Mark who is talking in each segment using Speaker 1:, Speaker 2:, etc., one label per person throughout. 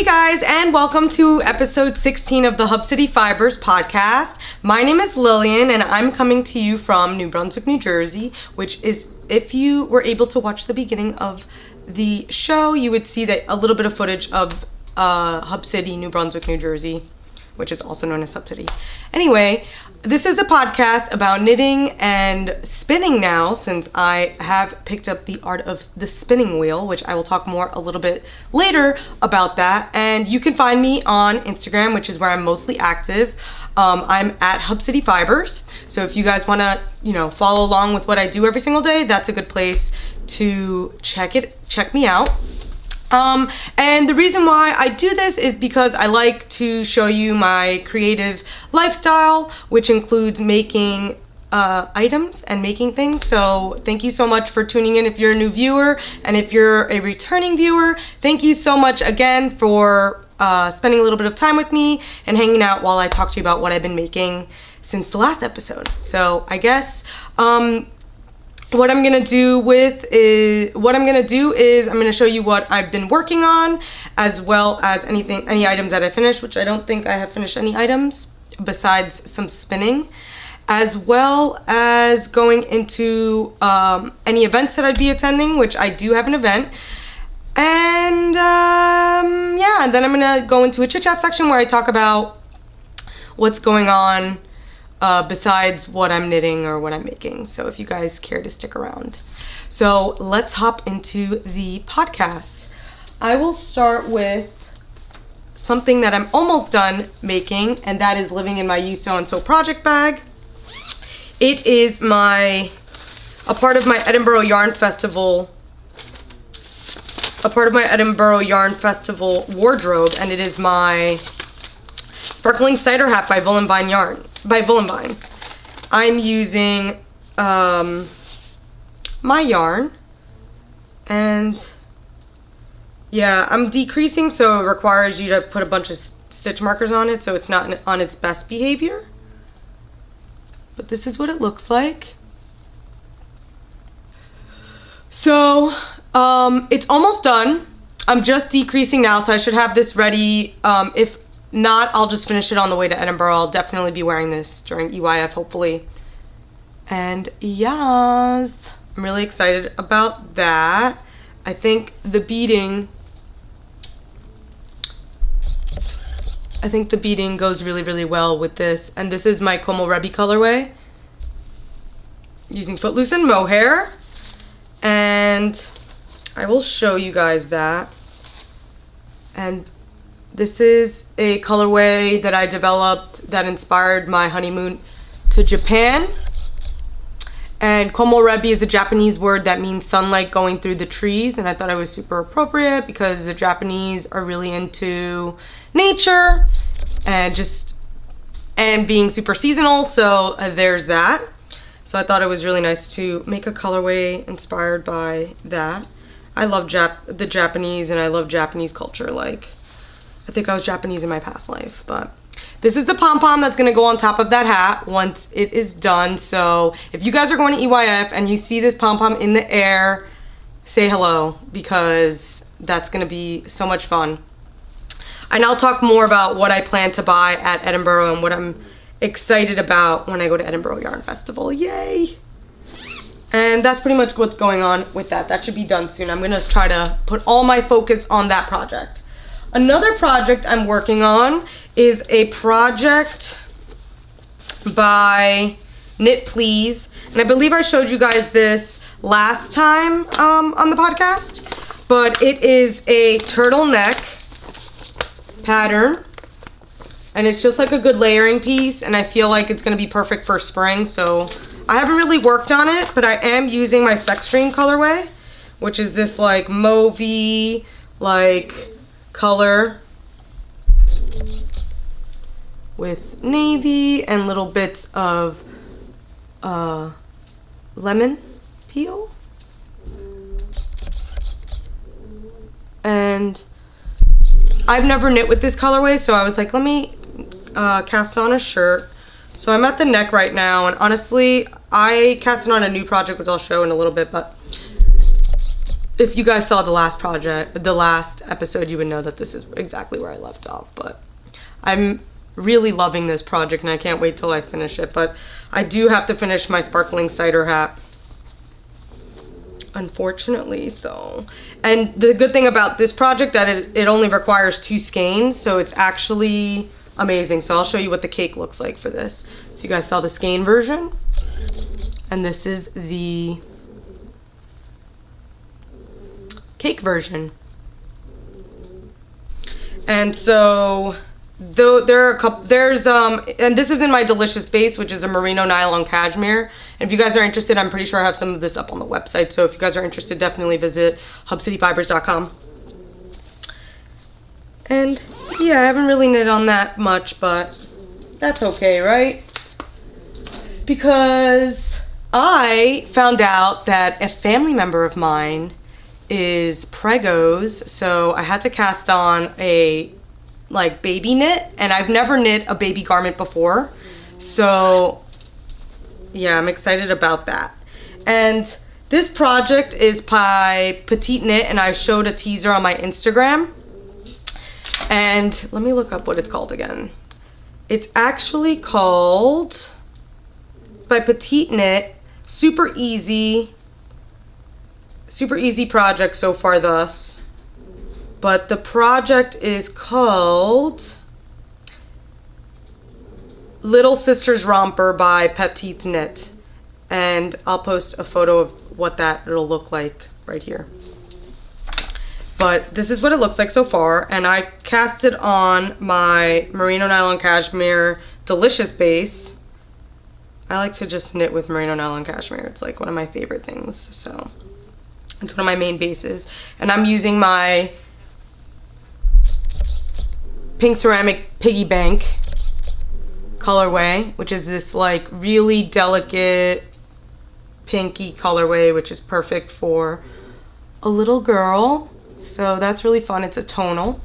Speaker 1: Hey guys, and welcome to episode 16 of the Hub City Fibers podcast. My name is Lillian, and I'm coming to you from New Brunswick, New Jersey, which is, if you were able to watch the beginning of the show, you would see that a little bit of footage of Hub City, New Brunswick, New Jersey, which is also known as Hub City. Anyway, this is a podcast about knitting and spinning now, since I have picked up the art of the spinning wheel, which I will talk more a little bit later about that. And you can find me on Instagram, which is where I'm mostly active. I'm at HUBCITYFIBERS. So if you guys want to, follow along with what I do every single day, that's a good place to check me out. And the reason why I do this is because I like to show you my creative lifestyle, which includes making items and making things. So thank you so much for tuning in if you're a new viewer, and if you're a returning viewer, thank you so much again for spending a little bit of time with me and hanging out while I talk to you about what I've been making since the last episode. So I guess what I'm gonna do is I'm gonna show you what I've been working on, as well as any items that I finished, which I don't think I have finished any items besides some spinning, as well as going into any events that I'd be attending, which I do have an event. And and then I'm gonna go into a chit chat section where I talk about what's going on besides what I'm knitting or what I'm making. So if you guys care to stick around. So let's hop into the podcast. I will start with something that I'm almost done making, and that is living in my You Sew and Sew project bag. It is a part of my Edinburgh Yarn Festival wardrobe, and it is my Sparkling Cider Hat by Vine. I'm using my yarn, and I'm decreasing, so it requires you to put a bunch of stitch markers on it, so it's not on its best behavior. But this is what it looks like. So it's almost done. I'm just decreasing now, so I should have this ready. If not, I'll just finish it on the way to Edinburgh. I'll definitely be wearing this during EYF, hopefully. And yes, I'm really excited about that. I think the beading goes really, really well with this. And this is my Como Rebby colorway, using Footloose and mohair. And I will show you guys that. And this is a colorway that I developed that inspired my honeymoon to Japan. And Komorebi is a Japanese word that means sunlight going through the trees, and I thought it was super appropriate because the Japanese are really into nature and being super seasonal, so there's that. So I thought it was really nice to make a colorway inspired by that. I love the Japanese, and I love Japanese culture. I think I was Japanese in my past life, but this is the pom-pom that's gonna go on top of that hat once it is done. So if you guys are going to EYF and you see this pom-pom in the air, say hello, because that's gonna be so much fun. And I'll talk more about what I plan to buy at Edinburgh and what I'm excited about when I go to Edinburgh Yarn Festival. Yay! And that's pretty much what's going on with that. That should be done soon. I'm gonna try to put all my focus on that project. Another project I'm working on is a project by Knit Please. And I believe I showed you guys this last time on the podcast. But it is a turtleneck pattern. And it's just like a good layering piece. And I feel like it's going to be perfect for spring. So I haven't really worked on it, but I am using my Sex Dream colorway, which is this like mauvey, color with navy and little bits of lemon peel. And I've never knit with this colorway, so I was like, let me cast on a shirt. So I'm at the neck right now, and honestly, I casted on a new project, which I'll show in a little bit, but if you guys saw the last episode, you would know that this is exactly where I left off. But I'm really loving this project and I can't wait till I finish it. But I do have to finish my sparkling cider hat, unfortunately, though. And the good thing about this project that it only requires 2 skeins, so it's actually amazing. So I'll show you what the cake looks like for this. So you guys saw the skein version, and this is the cake version. And so though there are a couple, and this is in my delicious base, which is a merino nylon cashmere. And if you guys are interested, I'm pretty sure I have some of this up on the website. So if you guys are interested, definitely visit HUBCITYFIBERS.com. And yeah, I haven't really knit on that much, but that's okay, right? Because I found out that a family member of mine is pregos, so I had to cast on a like baby knit, and I've never knit a baby garment before, so yeah, I'm excited about that. And this project is by Petite Knit, and I showed a teaser on my Instagram, and let me look up what it's called again. It's actually called, it's by Petite Knit. Super easy project so far thus. But the project is called Little Sister's Romper by Petite Knit. And I'll post a photo of what it'll look like right here. But this is what it looks like so far. And I cast it on my merino nylon cashmere delicious base. I like to just knit with merino nylon cashmere. It's like one of my favorite things. So it's one of my main bases. And I'm using my pink ceramic piggy bank colorway, which is this like really delicate pinky colorway, which is perfect for a little girl. So that's really fun. It's a tonal.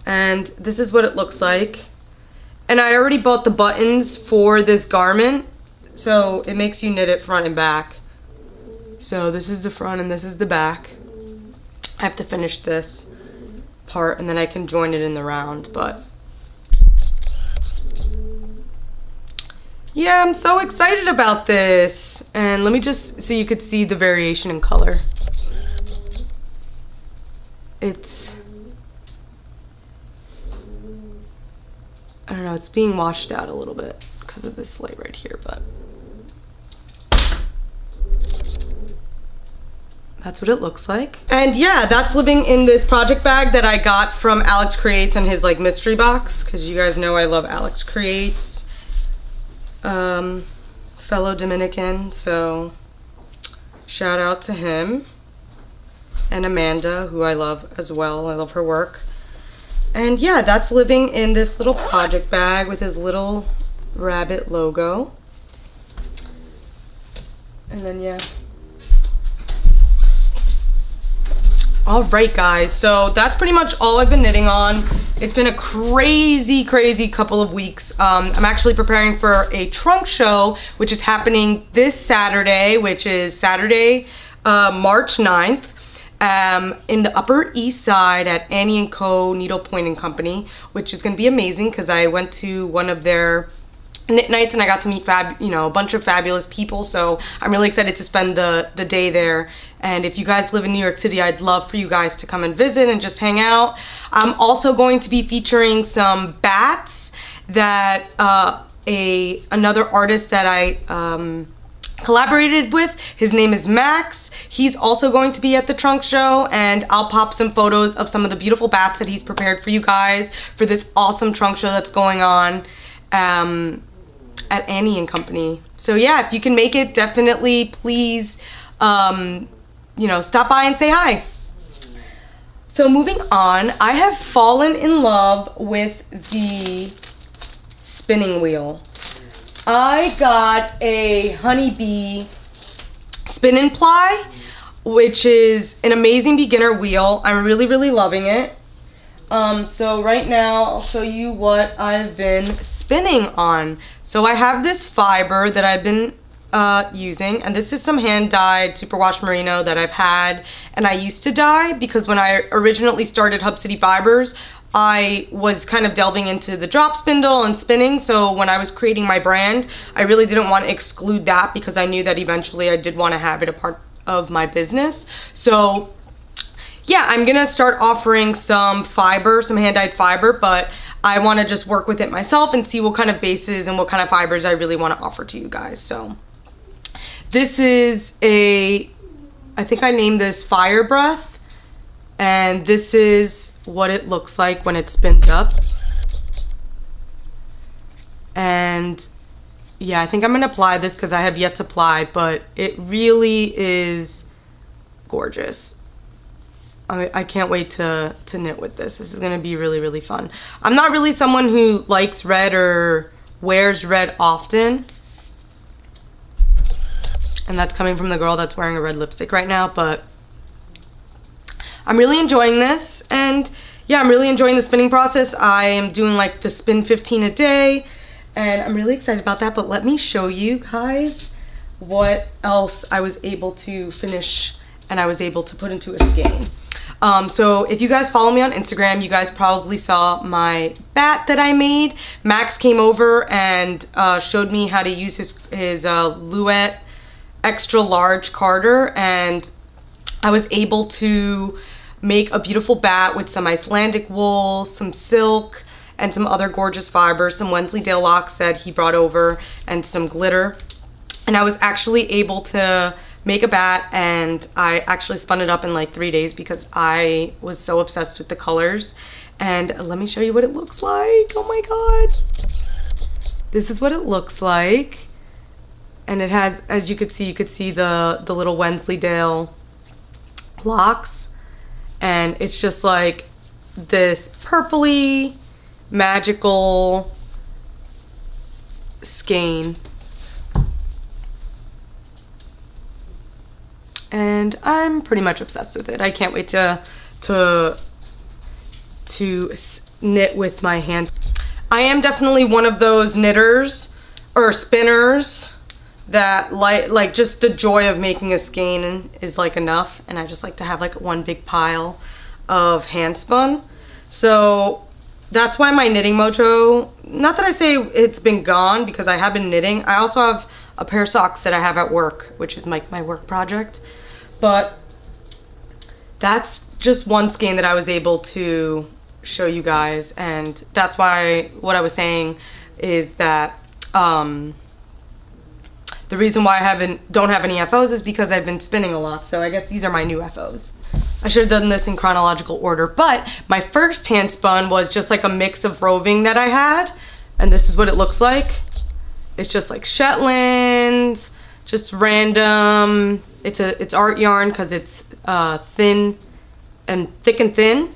Speaker 1: And this is what it looks like. And I already bought the buttons for this garment, so it makes you knit it front and back. So this is the front and this is the back. I have to finish this part and then I can join it in the round, but yeah, I'm so excited about this. And let me just, so you could see the variation in color. It's, I don't know, it's being washed out a little bit because of this light right here, but that's what it looks like. And yeah, that's living in this project bag that I got from Alex Creates and his like mystery box, because you guys know I love Alex Creates, fellow Dominican, so shout out to him. And Amanda, who I love as well. I love her work. And yeah, that's living in this little project bag with his little rabbit logo. And then yeah. All right, guys, so that's pretty much all I've been knitting on. It's been a crazy couple of weeks. I'm actually preparing for a trunk show, which is happening this Saturday, which is Saturday, March 9th. In the Upper East Side at Annie & Co. Needlepoint and Company, which is going to be amazing because I went to one of their knit nights and I got to meet a bunch of fabulous people, so I'm really excited to spend the day there. And if you guys live in New York City, I'd love for you guys to come and visit and just hang out. I'm also going to be featuring some bats that another artist that I collaborated with. His name is Max. He's also going to be at the trunk show, and I'll pop some photos of some of the beautiful bats that he's prepared for you guys for this awesome trunk show that's going on at Annie & Company. So yeah, if you can make it, definitely please stop by and say hi. So moving on, I have fallen in love with the spinning wheel. I got a Honeybee spin and ply, which is an amazing beginner wheel. I'm really loving it. So right now I'll show you what I've been spinning on. So I have this fiber that I've been using, and this is some hand-dyed superwash merino that I've had and I used to dye, because when I originally started Hub City Fibers, I was kind of delving into the drop spindle and spinning, so when I was creating my brand, I really didn't want to exclude that, because I knew that eventually I did want to have it a part of my business. So yeah, I'm gonna start offering some fiber, some hand-dyed fiber, but I want to just work with it myself and see what kind of bases and what kind of fibers I really want to offer to you guys. So this is I think I named this Fire Breath, and this is what it looks like when it spins up. And yeah, I think I'm gonna apply this because I have yet to apply, but it really is gorgeous. I can't wait to knit with this. This is gonna be really, really fun. I'm not really someone who likes red or wears red often. And that's coming from the girl that's wearing a red lipstick right now, but I'm really enjoying this. And yeah, I'm really enjoying the spinning process. I am doing like the spin 15 a day, and I'm really excited about that. But let me show you guys what else I was able to finish and I was able to put into a skein. So if you guys follow me on Instagram, you guys probably saw my bat that I made. Max came over and showed me how to use his Louet extra large carder, and I was able to make a beautiful bat with some Icelandic wool, some silk, and some other gorgeous fibers, some Wensleydale locks that he brought over, and some glitter. And I was actually able to make a bat, and I actually spun it up in like 3 days because I was so obsessed with the colors. And let me show you what it looks like. Oh my god. This is what it looks like. And it has, as you could see the little Wensleydale locks. And it's just like this purpley, magical skein. And I'm pretty much obsessed with it. I can't wait to knit with my hands. I am definitely one of those knitters or spinners that like just the joy of making a skein is like enough, and I just like to have like one big pile of hand spun. So that's why my knitting mojo, not that I say it's been gone, because I have been knitting. I also have a pair of socks that I have at work, which is like my work project. But that's just one skein that I was able to show you guys, and that's why what I was saying is that the reason why I don't have any FOs is because I've been spinning a lot. So I guess these are my new FOs. I should have done this in chronological order, but my first hand spun was just like a mix of roving that I had, and this is what it looks like. It's just like Shetland, just random. It's art yarn because it's thin and thick and thin.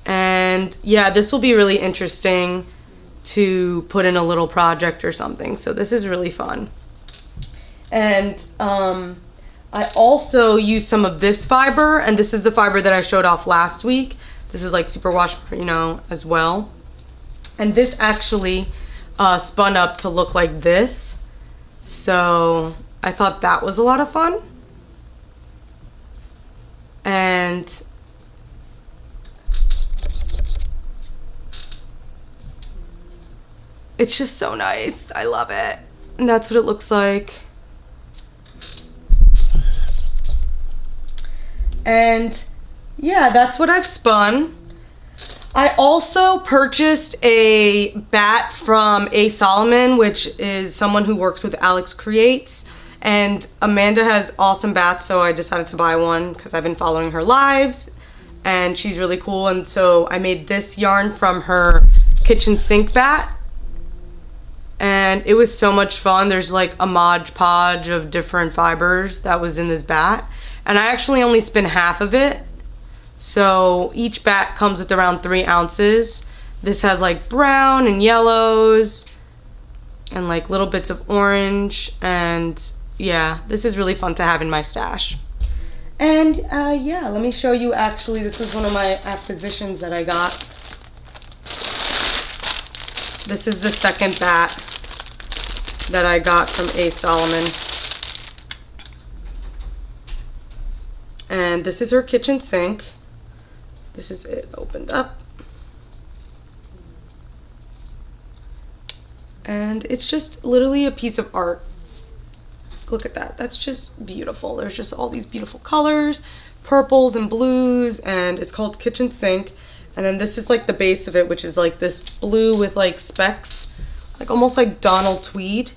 Speaker 1: And yeah, this will be really interesting to put in a little project or something. So this is really fun. And I also use some of this fiber, and this is the fiber that I showed off last week. This is like superwash, as well. And this actually spun up to look like this. So I thought that was a lot of fun. And it's just so nice. I love it. And that's what it looks like. And yeah, that's what I've spun. I also purchased a bat from A. Solomon, which is someone who works with Alex Creates. And Amanda has awesome bats, so I decided to buy one because I've been following her lives. And she's really cool. And so I made this yarn from her kitchen sink bat. And it was so much fun. There's like a Mod Podge of different fibers that was in this bat. And I actually only spin half of it. So each bat comes with around 3 ounces. This has like brown and yellows and like little bits of orange. And yeah, this is really fun to have in my stash. And yeah, let me show you. Actually, this was one of my acquisitions that I got. This is the second bat that I got from A. Solomon. And this is her kitchen sink. This is it opened up. And it's just literally a piece of art. Look at that. That's just beautiful. There's just all these beautiful colors, purples and blues, and it's called Kitchen Sink. And then this is like the base of it, which is like this blue with like specks, like almost like Donald Tweed.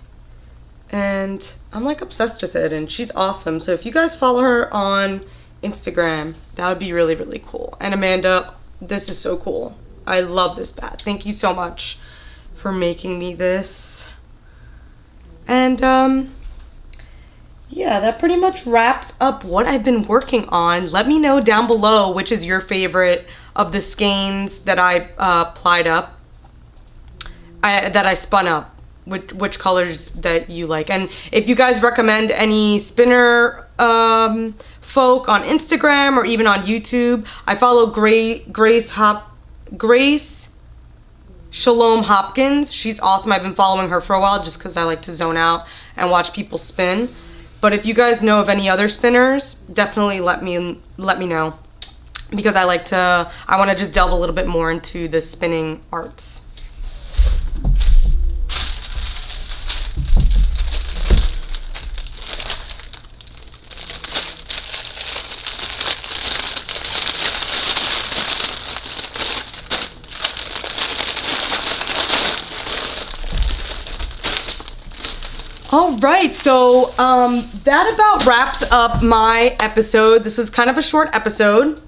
Speaker 1: And I'm like obsessed with it, and she's awesome. So if you guys follow her on Instagram, that would be really, really cool. And Amanda, this is so cool. I love this bat. Thank you so much for making me this. And yeah, that pretty much wraps up what I've been working on. Let me know down below which is your favorite of the skeins that I that I spun up. Which colors that you like. And if you guys recommend any spinner folk on Instagram or even on YouTube, I follow Grace Shalom Hopkins. She's awesome. I've been following her for a while just because I like to zone out and watch people spin. But if you guys know of any other spinners, definitely let me know, because I want to just delve a little bit more into the spinning arts. All right, so that about wraps up my episode. This was kind of a short episode,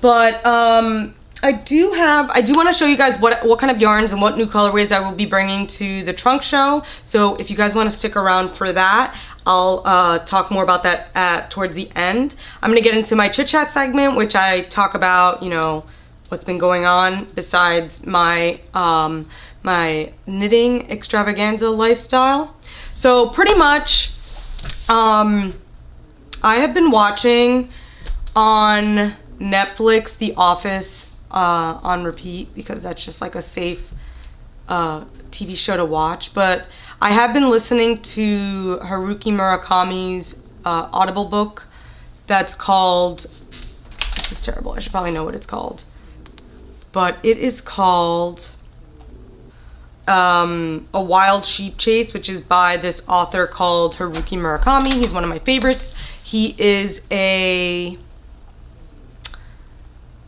Speaker 1: but I do want to show you guys what kind of yarns and what new colorways I will be bringing to the trunk show. So if you guys want to stick around for that, I'll talk more about that towards the end. I'm gonna get into my chit chat segment, which I talk about, you know, what's been going on besides my my knitting extravaganza lifestyle. So pretty much, I have been watching on Netflix The Office on repeat, because that's just like a safe TV show to watch. But I have been listening to Haruki Murakami's Audible book that's called, this is terrible, I should probably know what it's called, but it is called A Wild Sheep Chase, which is by this author called Haruki Murakami. He's one of my favorites. He is a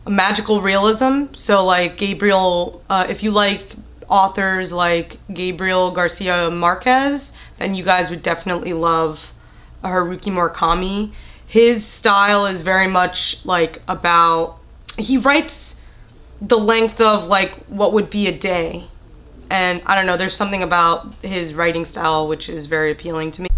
Speaker 1: magical realism. So like Gabriel, if you like authors like Gabriel Garcia Marquez, then you guys would definitely love Haruki Murakami. His style is very much like he writes the length of like what would be a day. And I don't know, there's something about his writing style which is very appealing to me.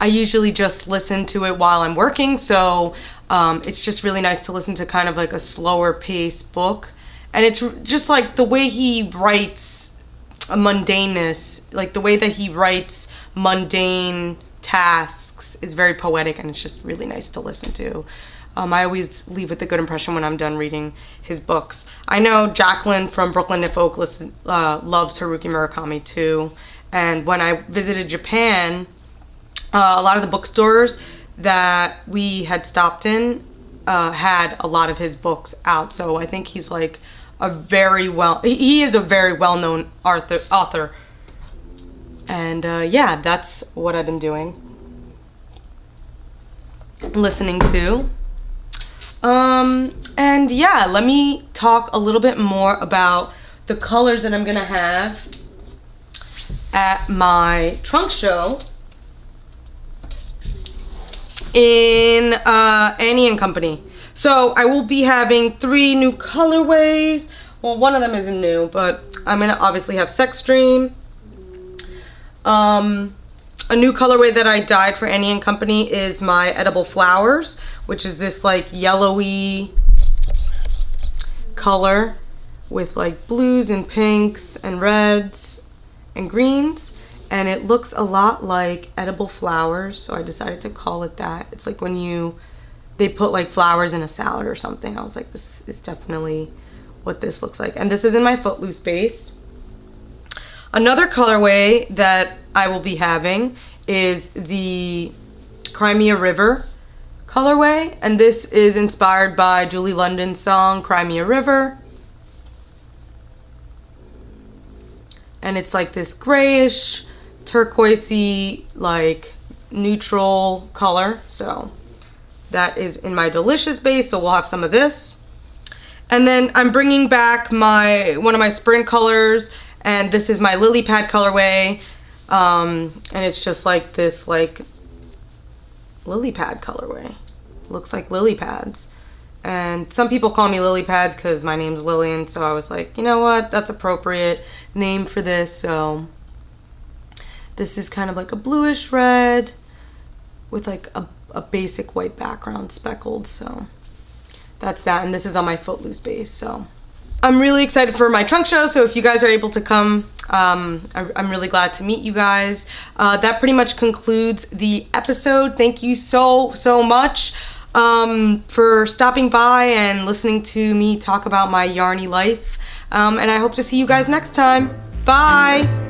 Speaker 1: I usually just listen to it while I'm working, so it's just really nice to listen to kind of like a slower paced book. And it's just like the way he writes a mundaneness, like the way that he writes mundane tasks is very poetic, and it's just really nice to listen to. I always leave with a good impression when I'm done reading his books. I know Jacqueline from Brooklyn Knit Folk loves Haruki Murakami too. And when I visited Japan, a lot of the bookstores that we had stopped in had a lot of his books out. So I think he's like he is a very well-known author. And yeah, that's what I've been doing. Listening to. And yeah, let me talk a little bit more about the colors that I'm gonna have at my trunk show in Annie and Company. So I will be having 3 new colorways. Well, one of them isn't new, but I'm gonna obviously have Sex Dream. A new colorway that I dyed for Annie and Company is my Edible Flowers, which is this like yellowy color with like blues and pinks and reds and greens. And it looks a lot like edible flowers, so I decided to call it that. It's like when they put like flowers in a salad or something. I was like, this is definitely what this looks like. And this is in my Footloose base. Another colorway that I will be having is the Crimea River colorway, and this is inspired by Julie London's song Cry Me a River. And it's like this grayish, turquoisey, like neutral color. So that is in my Delicious base, so we'll have some of this. And then I'm bringing back one of my spring colors, and this is my Lily Pad colorway. And it's just like this like lily pad colorway. Looks like lily pads. And some people call me lily pads because my name's Lillian, so I was like, you know what, that's appropriate name for this. So this is kind of like a bluish red with like a basic white background speckled. So that's that, and this is on my Footloose base. So I'm really excited for my trunk show, so if you guys are able to come, I'm really glad to meet you guys. That pretty much concludes the episode. Thank you so much for stopping by and listening to me talk about my yarny life, and I hope to see you guys next time. Bye!